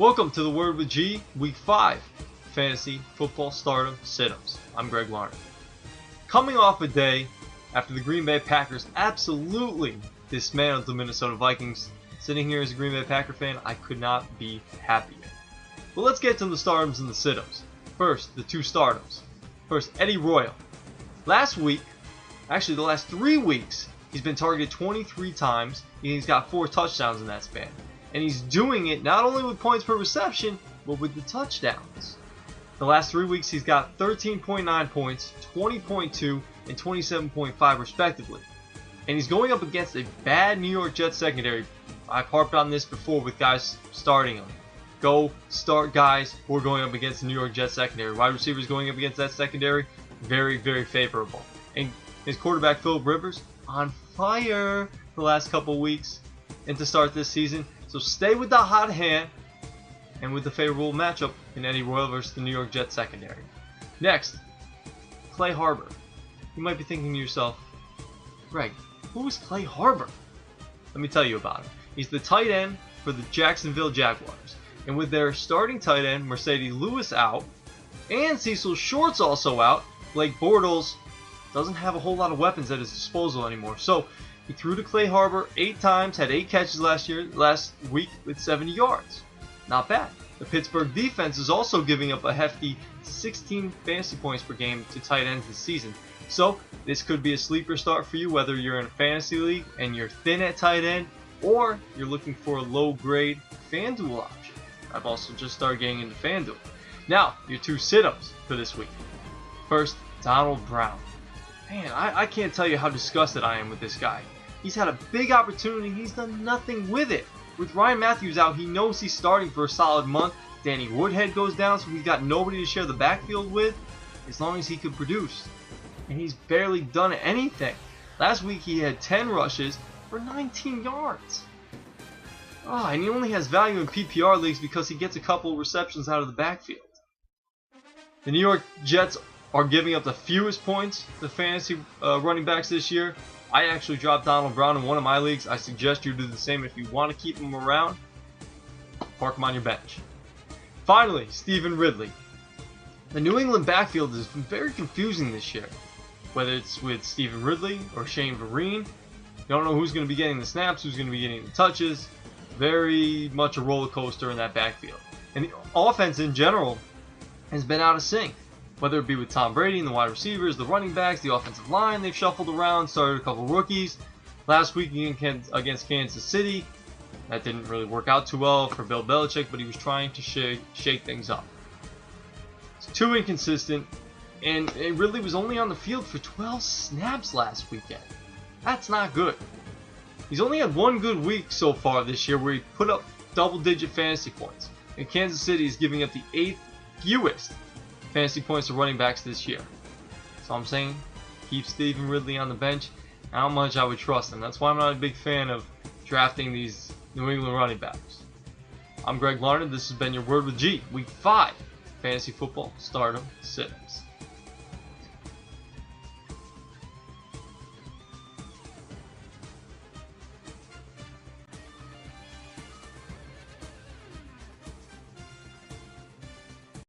Welcome to the Word with G, Week 5, Fantasy Football Stardom Sit-Ups. I'm Greg Larner. Coming off a day after the Green Bay Packers absolutely dismantled the Minnesota Vikings, sitting here as a Green Bay Packer fan, I could not be happier. But let's get to the stardoms and the sit-ups. First, the two stardoms. First, Eddie Royal. Last week, actually the last 3 weeks, he's been targeted 23 times, and he's got 4 touchdowns in that span. And he's doing it not only with points per reception, but with the touchdowns. The last 3 weeks, he's got 13.9 points, 20.2, and 27.5 respectively. And he's going up against a bad New York Jets secondary. I've harped on this before with guys starting him. Go start guys who are going up against the New York Jets secondary. Wide receivers going up against that secondary, very, very favorable. And his quarterback, Philip Rivers, on fire the last couple weeks and to start this season. So stay with the hot hand and with the favorable matchup in Eddie Royal versus the New York Jets secondary. Next, Clay Harbor. You might be thinking to yourself, Greg, who is Clay Harbor? Let me tell you about him. He's the tight end for the Jacksonville Jaguars. And with their starting tight end, Mercedes Lewis, out, and Cecil Shorts also out, Blake Bortles doesn't have a whole lot of weapons at his disposal anymore. So he threw to Clay Harbor 8 times, had 8 catches last week with 70 yards. Not bad. The Pittsburgh defense is also giving up a hefty 16 fantasy points per game to tight ends this season. So this could be a sleeper start for you, whether you're in a fantasy league and you're thin at tight end, or you're looking for a low-grade FanDuel option. I've also just started getting into FanDuel. Now, your 2 sit-ups for this week. First, Donald Brown. Man, I can't tell you how disgusted I am with this guy. He's had a big opportunity. He's done nothing with it. With Ryan Matthews out, he knows he's starting for a solid month. Danny Woodhead goes down, so he's got nobody to share the backfield with as long as he can produce. And he's barely done anything. Last week, he had 10 rushes for 19 yards. And he only has value in PPR leagues because he gets a couple receptions out of the backfield. The New York Jets are giving up the fewest points to fantasy running backs this year. I actually dropped Donald Brown in one of my leagues. I suggest you do the same if you want to keep him around. Park him on your bench. Finally, Stephen Ridley. The New England backfield has been very confusing this year. Whether it's with Stephen Ridley or Shane Vereen, you don't know who's going to be getting the snaps, who's going to be getting the touches. Very much a roller coaster in that backfield. And the offense in general has been out of sync. Whether it be with Tom Brady and the wide receivers, the running backs, the offensive line, they've shuffled around, started a couple rookies. Last week against Kansas City, that didn't really work out too well for Bill Belichick, but he was trying to shake things up. It's too inconsistent, and it really was only on the field for 12 snaps last weekend. That's not good. He's only had 1 good week so far this year where he put up double-digit fantasy points, and Kansas City is giving up the 8th fewest fantasy points to running backs this year. So I'm saying keep Stephen Ridley on the bench. How much I would trust him. That's why I'm not a big fan of drafting these New England running backs. I'm Greg Larner. This has been your Word with G, Week 5 Fantasy Football Stardom Sit-Ups.